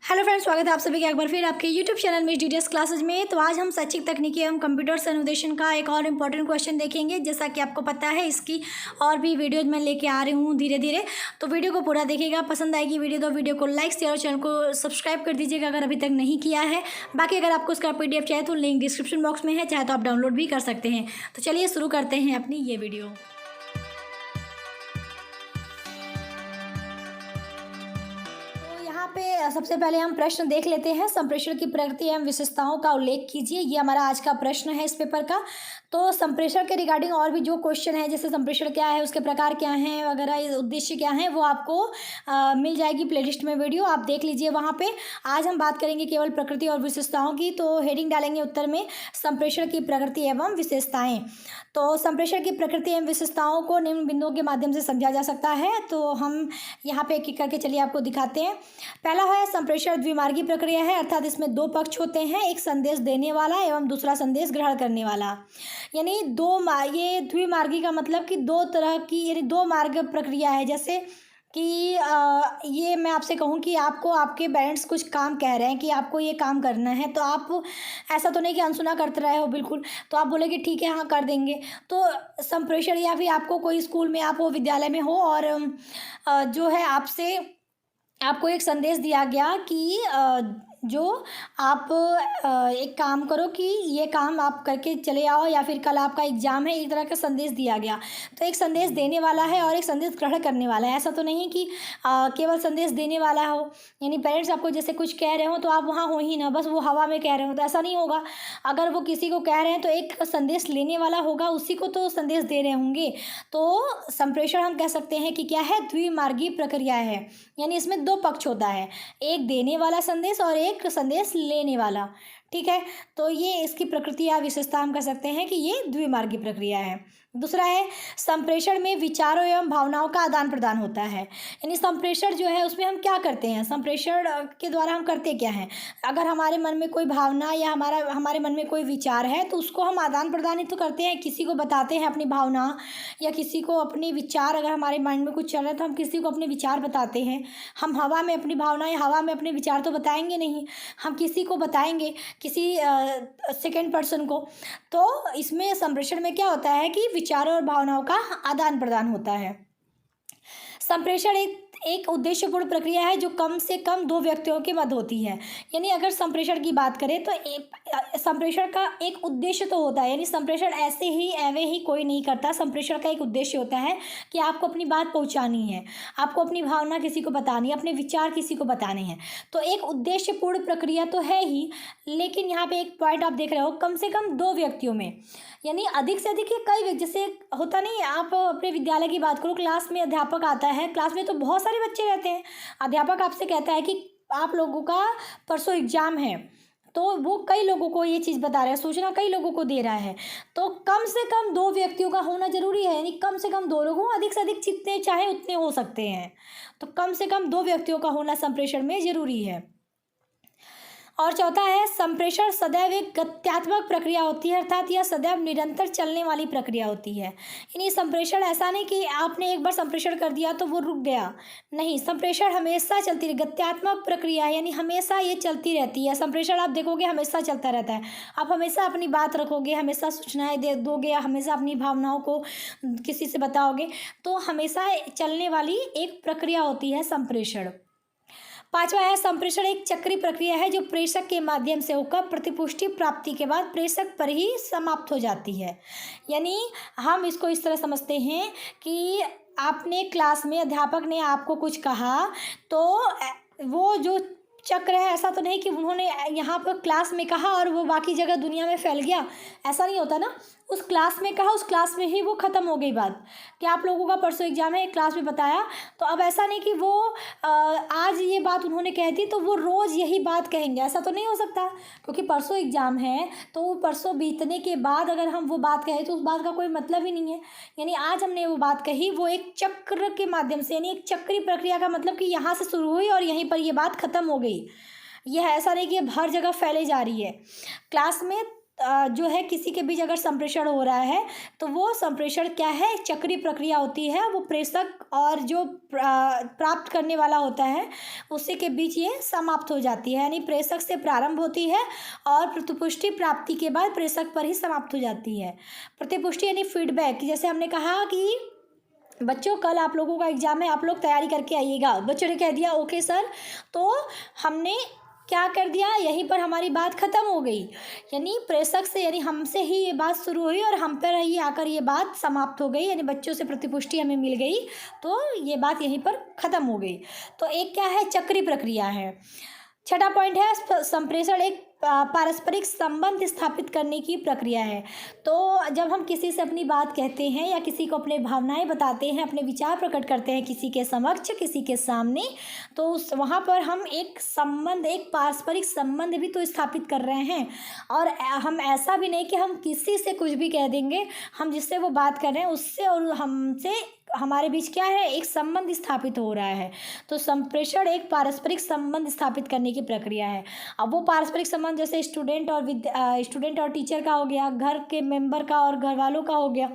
Hello friends, स्वागत है आप सभी का एक बार फिर आपके यूट्यूब चैनल में डीडीएस क्लासेज में। तो आज हम शैक्षिक तकनीकी एवं कंप्यूटर्स अनुदेशन का एक और इम्पॉर्टेंट क्वेश्चन देखेंगे। जैसा कि आपको पता है, इसकी और भी वीडियोज मैं लेके आ रही हूँ धीरे धीरे। तो वीडियो को पूरा देखिएगा, पसंद आएगी वीडियो तो वीडियो को लाइक शेयर और चैनल को सब्सक्राइब कर दीजिएगा अगर अभी तक नहीं किया है। बाकी अगर आपको इसका PDF चाहिए तो लिंक डिस्क्रिप्शन बॉक्स में है, चाहे तो आप डाउनलोड भी कर सकते हैं। तो चलिए शुरू करते हैं अपनी ये वीडियो। पे सबसे पहले हम प्रश्न देख लेते हैं। संप्रेषण की प्रकृति एवं विशेषताओं का उल्लेख कीजिए। ये हमारा आज का प्रश्न है इस पेपर का। तो संप्रेषण के रिगार्डिंग और भी जो क्वेश्चन है, जैसे संप्रेषण क्या है, उसके प्रकार क्या हैं वगैरह, उद्देश्य क्या है, वो आपको मिल जाएगी प्लेलिस्ट में वीडियो, आप देख लीजिए वहाँ पे। आज हम बात करेंगे केवल प्रकृति और विशेषताओं की। तो हेडिंग डालेंगे उत्तर में, संप्रेषण की प्रकृति एवं विशेषताएँ। तो संप्रेषण की प्रकृति एवं विशेषताओं को निम्न बिंदुओं के माध्यम से समझा जा सकता है। तो हम यहाँ पे एक एक करके चलिए आपको दिखाते हैं। पहला है, संप्रेषण द्विमार्गी प्रक्रिया है, अर्थात इसमें दो पक्ष होते हैं, एक संदेश देने वाला एवं दूसरा संदेश ग्रहण करने वाला। यानी ये द्विमार्गी का मतलब कि दो तरह की, यानी दो मार्ग प्रक्रिया है। जैसे कि ये मैं आपसे कहूँ कि आपको आपके पेरेंट्स कुछ काम कह रहे हैं कि आपको ये काम करना है, तो आप ऐसा तो नहीं कि अनसुना करते रहे हो बिल्कुल, तो आप बोले कि ठीक है हाँ कर देंगे। तो संप्रेषण, या फिर आपको कोई स्कूल में, आप वो विद्यालय में हो और जो है आपको एक संदेश दिया गया कि जो आप एक काम करो कि ये काम आप करके चले आओ, या फिर कल आपका एग्ज़ाम है, एक तरह का संदेश दिया गया। तो एक संदेश देने वाला है और एक संदेश ग्रहण करने वाला है। ऐसा तो नहीं कि केवल संदेश देने वाला हो, यानी पेरेंट्स आपको जैसे कुछ कह रहे हो तो आप वहाँ हो ही ना, बस वो हवा में कह रहे हो, तो ऐसा नहीं होगा। अगर वो किसी को कह रहे हैं तो एक संदेश लेने वाला होगा, उसी को तो संदेश दे रहे होंगे। तो संप्रेषण हम कह सकते हैं कि क्या है, द्विमार्गी प्रक्रिया है। यानी इसमें दो पक्ष होता है, एक देने वाला संदेश और एक संदेश लेने वाला। ठीक है, तो ये इसकी प्रकृति या विशेषता हम कह सकते हैं कि ये द्विमार्गी प्रक्रिया है। दूसरा है, संप्रेषण में विचारों एवं भावनाओं का आदान प्रदान होता है। यानी संप्रेषण जो है उसमें हम क्या करते हैं, संप्रेषण के द्वारा हम करते क्या हैं। अगर हमारे मन में कोई भावना या हमारे मन में कोई विचार है तो उसको हम आदान प्रदान ही तो करते हैं, किसी को बताते हैं अपनी भावना, या किसी को अपने विचार, अगर हमारे माइंड में कुछ चल रहा है तो हम किसी को अपने विचार बताते हैं। हम हवा में अपनी भावना या हवा में अपने विचार तो बताएंगे नहीं, हम किसी को बताएंगे, किसी सेकेंड पर्सन को। तो इसमें संप्रेषण में क्या होता है कि विचारों और भावनाओं का आदान प्रदान होता है। संप्रेषण एक उद्देश्यपूर्ण प्रक्रिया है जो कम से कम दो व्यक्तियों के मध्य होती है। यानी अगर संप्रेषण की बात करें तो संप्रेषण का एक उद्देश्य तो होता है, यानी संप्रेषण ऐसे ही एवे ही कोई नहीं करता। संप्रेषण का एक उद्देश्य होता है कि आपको अपनी बात पहुंचानी है, आपको अपनी भावना किसी को बतानी है, अपने विचार किसी को बताने हैं। तो एक उद्देश्यपूर्ण प्रक्रिया तो है ही, लेकिन यहाँ पे एक पॉइंट आप देख रहे हो, कम से कम दो व्यक्तियों में, यानी अधिक से अधिक कई व्यक्ति। जैसे होता नहीं, आप अपने विद्यालय की बात करो, क्लास में अध्यापक आता है, क्लास में तो बहुत सारे बच्चे रहते हैं, अध्यापक आपसे कहता है कि आप लोगों का परसों एग्जाम है, तो वो कई लोगों को ये चीज़ बता रहा है, सूचना कई लोगों को दे रहा है। तो कम से कम दो व्यक्तियों का होना जरूरी है, यानी कम से कम दो लोग हों, अधिक से अधिक जितने चाहे उतने हो सकते हैं। तो कम से कम दो व्यक्तियों का होना संप्रेषण में जरूरी है। और चौथा है, संप्रेषण सदैव एक गत्यात्मक प्रक्रिया होती है, अर्थात यह सदैव निरंतर चलने वाली प्रक्रिया होती है। यानी संप्रेषण ऐसा नहीं कि आपने एक बार संप्रेषण कर दिया तो वो रुक गया, नहीं, संप्रेषण हमेशा चलती रही, गत्यात्मक प्रक्रिया, यानी हमेशा ये चलती रहती है। संप्रेषण आप देखोगे हमेशा चलता रहता है, आप हमेशा अपनी बात रखोगे, हमेशा सूचनाएं दे दोगे, हमेशा अपनी भावनाओं को किसी से बताओगे, तो हमेशा चलने वाली एक प्रक्रिया होती है संप्रेषण। पांचवा है, संप्रेषण एक चक्रीय प्रक्रिया है जो प्रेषक के माध्यम से होकर प्रतिपुष्टि प्राप्ति के बाद प्रेषक पर ही समाप्त हो जाती है। यानी हम इसको इस तरह समझते हैं कि आपने क्लास में, अध्यापक ने आपको कुछ कहा, तो वो जो चक्र है, ऐसा तो नहीं कि उन्होंने यहाँ पर क्लास में कहा और वो बाकी जगह दुनिया में फैल गया, ऐसा नहीं होता ना। उस क्लास में कहा, उस क्लास में ही वो ख़त्म हो गई बात कि आप लोगों का परसों एग्जाम है, एक क्लास में बताया, तो अब ऐसा नहीं कि वो आज ये बात उन्होंने कह दी तो वो रोज़ यही बात कहेंगे, ऐसा तो नहीं हो सकता, क्योंकि परसों एग्जाम है तो परसों बीतने के बाद अगर हम वो बात कहें तो उस बात का कोई मतलब ही नहीं है। यानी आज हमने वो बात कही, वो एक चक्र के माध्यम से, यानी एक चक्रीय प्रक्रिया का मतलब कि यहाँ से शुरू हुई और यहीं पर ये बात ख़त्म हो गई। यह ऐसा नहीं कि अब हर जगह फैले जा रही है। क्लास में जो है किसी के बीच अगर संप्रेषण हो रहा है तो वो संप्रेषण क्या है, चक्रीय प्रक्रिया होती है। वो प्रेषक और जो प्राप्त करने वाला होता है उसी के बीच ये समाप्त हो जाती है। यानी प्रेषक से प्रारंभ होती है और प्रतिपुष्टि प्राप्ति के बाद प्रेषक पर ही समाप्त हो जाती है। प्रतिपुष्टि यानी फीडबैक, जैसे हमने कहा कि बच्चों कल आप लोगों का एग्ज़ाम है, आप लोग तैयारी करके आइएगा। बच्चों ने कह दिया ओके सर, तो हमने क्या कर दिया, यहीं पर हमारी बात ख़त्म हो गई। यानी प्रेषक से, यानी हमसे ही ये बात शुरू हुई और हम पर ही आकर ये बात समाप्त हो गई। यानी बच्चों से प्रतिपुष्टि हमें मिल गई तो ये बात यहीं पर ख़त्म हो गई। तो एक क्या है, चक्रीय प्रक्रिया है। छठा पॉइंट है संप्रेषण एक पारस्परिक संबंध स्थापित करने की प्रक्रिया है। तो जब हम किसी से अपनी बात कहते हैं या किसी को अपने भावनाएं बताते हैं, अपने विचार प्रकट करते हैं किसी के समक्ष, किसी के सामने, तो उस वहाँ पर हम एक संबंध, एक पारस्परिक संबंध भी तो स्थापित कर रहे हैं। और हम ऐसा भी नहीं कि हम किसी से कुछ भी कह देंगे, हम जिससे वो बात कर रहे हैं उससे और हमसे हमारे बीच क्या है, एक संबंध स्थापित हो रहा है। तो संप्रेषण एक पारस्परिक संबंध स्थापित करने की प्रक्रिया है। अब वो पारस्परिक संबंध जैसे स्टूडेंट और टीचर का हो गया, घर के मेंबर का और घर वालों का हो गया।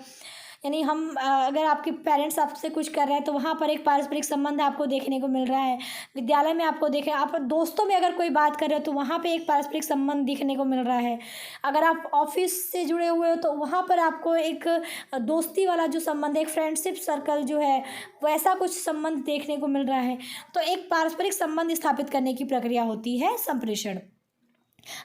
यानी हम अगर आपके पेरेंट्स आपसे कुछ कर रहे हैं तो वहाँ पर एक पारस्परिक संबंध आपको देखने को मिल रहा है। विद्यालय में आपको देखें, आप दोस्तों में अगर कोई बात कर रहे हो तो वहाँ पे एक पारस्परिक संबंध दिखने को मिल रहा है। अगर आप ऑफिस से जुड़े हुए हो तो वहाँ पर आपको एक दोस्ती वाला जो संबंध है, एक फ्रेंडशिप सर्कल जो है, वैसा कुछ संबंध देखने को मिल रहा है। तो एक पारस्परिक संबंध स्थापित करने की प्रक्रिया होती है संप्रेषण।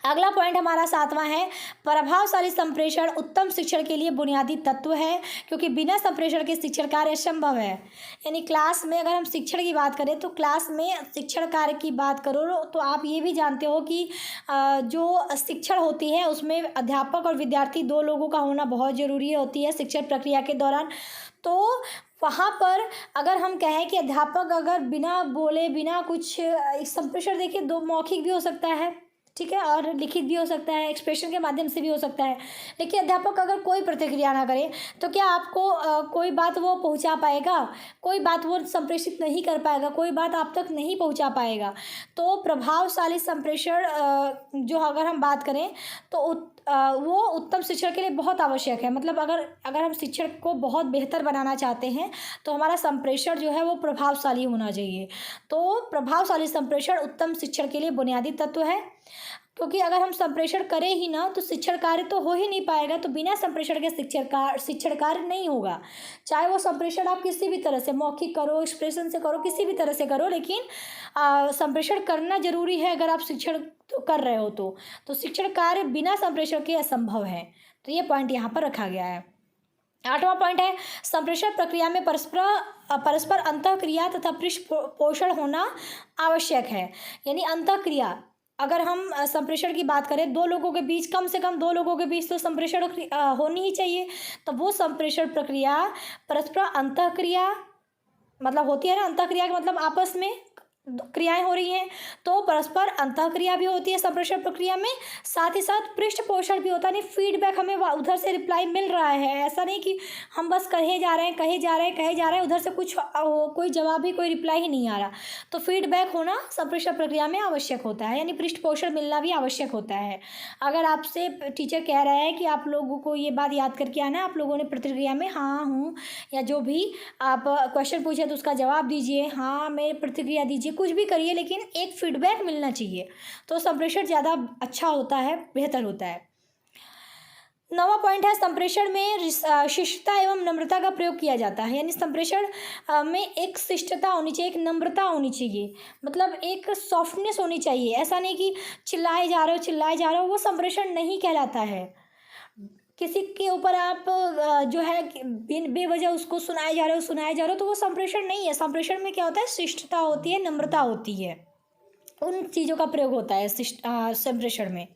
अगला पॉइंट हमारा सातवां है, प्रभावशाली संप्रेषण उत्तम शिक्षण के लिए बुनियादी तत्व है, क्योंकि बिना संप्रेषण के शिक्षण कार्य असंभव है। यानी क्लास में अगर हम शिक्षण की बात करें तो क्लास में शिक्षण कार्य की बात करो तो आप ये भी जानते हो कि जो शिक्षण होती है उसमें अध्यापक और विद्यार्थी दो लोगों का होना बहुत ज़रूरी होती है शिक्षण प्रक्रिया के दौरान। तो वहाँ पर अगर हम कहें कि अध्यापक अगर बिना बोले, बिना कुछ संप्रेषण, देखिए दो मौखिक भी हो सकता है, ठीक है, और लिखित भी हो सकता है, एक्सप्रेशन के माध्यम से भी हो सकता है। लेकिन अध्यापक अगर कोई प्रतिक्रिया ना करे तो क्या आपको कोई बात वो पहुंचा पाएगा, कोई बात वो संप्रेषित नहीं कर पाएगा, कोई बात आप तक नहीं पहुंचा पाएगा। तो प्रभावशाली संप्रेषण जो अगर हम बात करें तो वो उत्तम शिक्षण के लिए बहुत आवश्यक है। मतलब अगर हम शिक्षण को बहुत बेहतर बनाना चाहते हैं तो हमारा संप्रेषण जो है वो प्रभावशाली होना चाहिए। तो प्रभावशाली संप्रेषण उत्तम शिक्षण के लिए बुनियादी तत्व है, क्योंकि अगर हम संप्रेषण करें ही ना तो शिक्षण कार्य तो हो ही नहीं पाएगा। तो बिना संप्रेषण के शिक्षण कार्य नहीं होगा। चाहे वो संप्रेषण आप किसी भी तरह से, मौखिक करो, एक्सप्रेशन से करो, किसी भी तरह से करो, लेकिन संप्रेषण करना जरूरी है। अगर आप शिक्षण कर रहे हो तो शिक्षण कार्य बिना संप्रेषण के असंभव है। तो ये पॉइंट यहाँ पर रखा गया है। आठवां पॉइंट है, संप्रेषण प्रक्रिया में परस्पर अंतःक्रिया तथा पृष्ठ पोषण होना आवश्यक है। यानी अंतःक्रिया, अगर हम संप्रेषण की बात करें, दो लोगों के बीच, कम से कम दो लोगों के बीच तो संप्रेषण होनी ही चाहिए। तो वो संप्रेषण प्रक्रिया परस्पर अंतःक्रिया मतलब होती है ना, अंतःक्रिया का मतलब आपस में क्रियाएं हो रही हैं, तो परस्पर अंतःक्रिया भी होती है संप्रेषण प्रक्रिया में, साथ ही साथ पृष्ठ पोषण भी होता है। नहीं, फीडबैक हमें उधर से रिप्लाई मिल रहा है। ऐसा नहीं कि हम बस कहे जा रहे हैं, उधर से कुछ कोई जवाब ही, कोई रिप्लाई ही नहीं आ रहा। तो फीडबैक होना संप्रेषण प्रक्रिया में आवश्यक होता है, यानी पृष्ठ पोषण मिलना भी आवश्यक होता है। अगर आपसे टीचर कह रहा है कि आप लोगों को ये बात याद करके आना, आप लोगों ने प्रतिक्रिया में हाँ, हूँ या जो भी आप क्वेश्चन पूछे तो उसका जवाब दीजिए, हाँ मैं प्रतिक्रिया दीजिए, कुछ भी करिए, लेकिन एक फीडबैक मिलना चाहिए। तो संप्रेषण ज़्यादा अच्छा होता है, बेहतर होता है। नवा पॉइंट है, संप्रेषण में शिष्टता एवं नम्रता का प्रयोग किया जाता है। यानी संप्रेषण में एक शिष्टता होनी चाहिए, एक नम्रता होनी चाहिए, मतलब एक सॉफ्टनेस होनी चाहिए। ऐसा नहीं कि चिल्लाए जा रहे हो, वो संप्रेषण नहीं कहलाता है। किसी के ऊपर आप जो है बेवजह उसको सुनाए जा रहे हो तो वो संप्रेषण नहीं है। संप्रेषण में क्या होता है, शिष्टता होती है, नम्रता होती है, उन चीज़ों का प्रयोग होता है संप्रेषण में।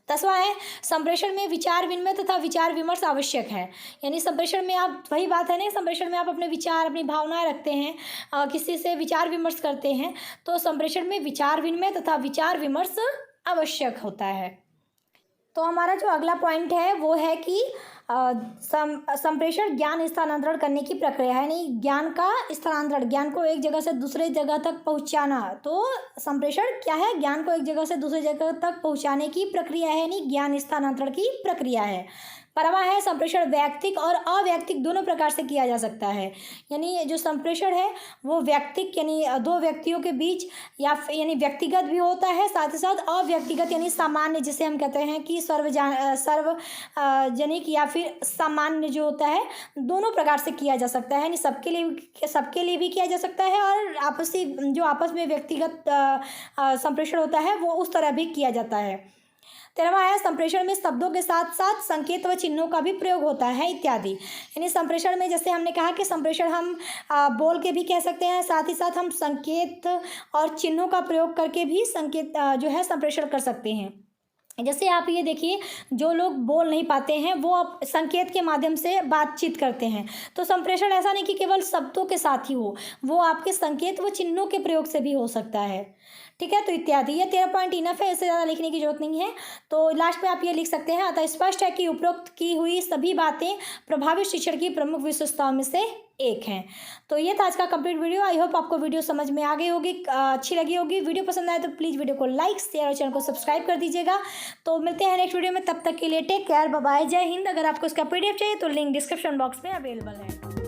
10वां है, संप्रेषण में विचार विनिमय तथा विचार विमर्श आवश्यक है। यानी संप्रेषण में आप, वही बात है ना, संप्रेषण में आप अपने विचार, अपनी भावनाएं रखते हैं, किसी से विचार विमर्श करते हैं, तो संप्रेषण में विचार विनिमय तथा विचार विमर्श आवश्यक होता है। तो हमारा जो अगला पॉइंट है वो है कि संप्रेषण ज्ञान स्थानांतरण करने की प्रक्रिया है, यानी ज्ञान का स्थानांतरण, ज्ञान को एक जगह से दूसरे जगह तक पहुंचाना। तो संप्रेषण क्या है? ज्ञान को एक जगह से दूसरी जगह तक पहुंचाने की प्रक्रिया है, यानी ज्ञान स्थानांतरण की प्रक्रिया है। परवा है संप्रेषण वैयक्तिक और अवैयक्तिक दोनों प्रकार से किया जा सकता है, यानी जो संप्रेषण है वो वैयक्तिक यानी दो व्यक्तियों के बीच या यानी व्यक्तिगत भी होता है, साथ ही साथ अव्यक्तिगत यानी सामान्य, जिसे हम कहते हैं कि सार्वजनिक या फिर सामान्य जो होता है, दोनों प्रकार से किया जा सकता है, यानी सबके लिए भी किया जा सकता है और आपस में व्यक्तिगत संप्रेषण होता है वो उस तरह भी किया जाता है। 13वां है संप्रेषण में शब्दों के साथ साथ संकेत व चिन्हों का भी प्रयोग होता है इत्यादि, यानी संप्रेषण में जैसे हमने कहा कि संप्रेषण हम बोल के भी कह सकते हैं, साथ ही साथ हम संकेत और चिन्हों का प्रयोग करके भी संकेत जो है संप्रेषण कर सकते हैं। जैसे आप ये देखिए, जो लोग बोल नहीं पाते हैं वो अब संकेत के माध्यम से बातचीत करते हैं, तो संप्रेषण ऐसा नहीं कि केवल शब्दों के साथ ही हो, वो आपके संकेत व चिन्हों के प्रयोग से भी हो सकता है। ठीक है, तो इत्यादि। ये 13 पॉइंट इनफ है, इससे ज़्यादा लिखने की जरूरत नहीं है। तो लास्ट में आप ये लिख सकते हैं, अतः स्पष्ट है कि उपरोक्त की हुई सभी बातें प्रभावी शिक्षण की प्रमुख विशेषताओं में से एक हैं। तो ये था आज का कंप्लीट वीडियो। आई होप आपको वीडियो समझ में आ गई होगी, अच्छी लगी होगी। वीडियो पसंद आए तो प्लीज़ वीडियो को लाइक, शेयर और चैनल को सब्सक्राइब कर दीजिएगा। तो मिलते हैं नेक्स्ट वीडियो में, तब तक के लिए टेक केयर, बाय बाय, जय हिंद। अगर आपको इसका PDF चाहिए तो लिंक डिस्क्रिप्शन बॉक्स में अवेलेबल है।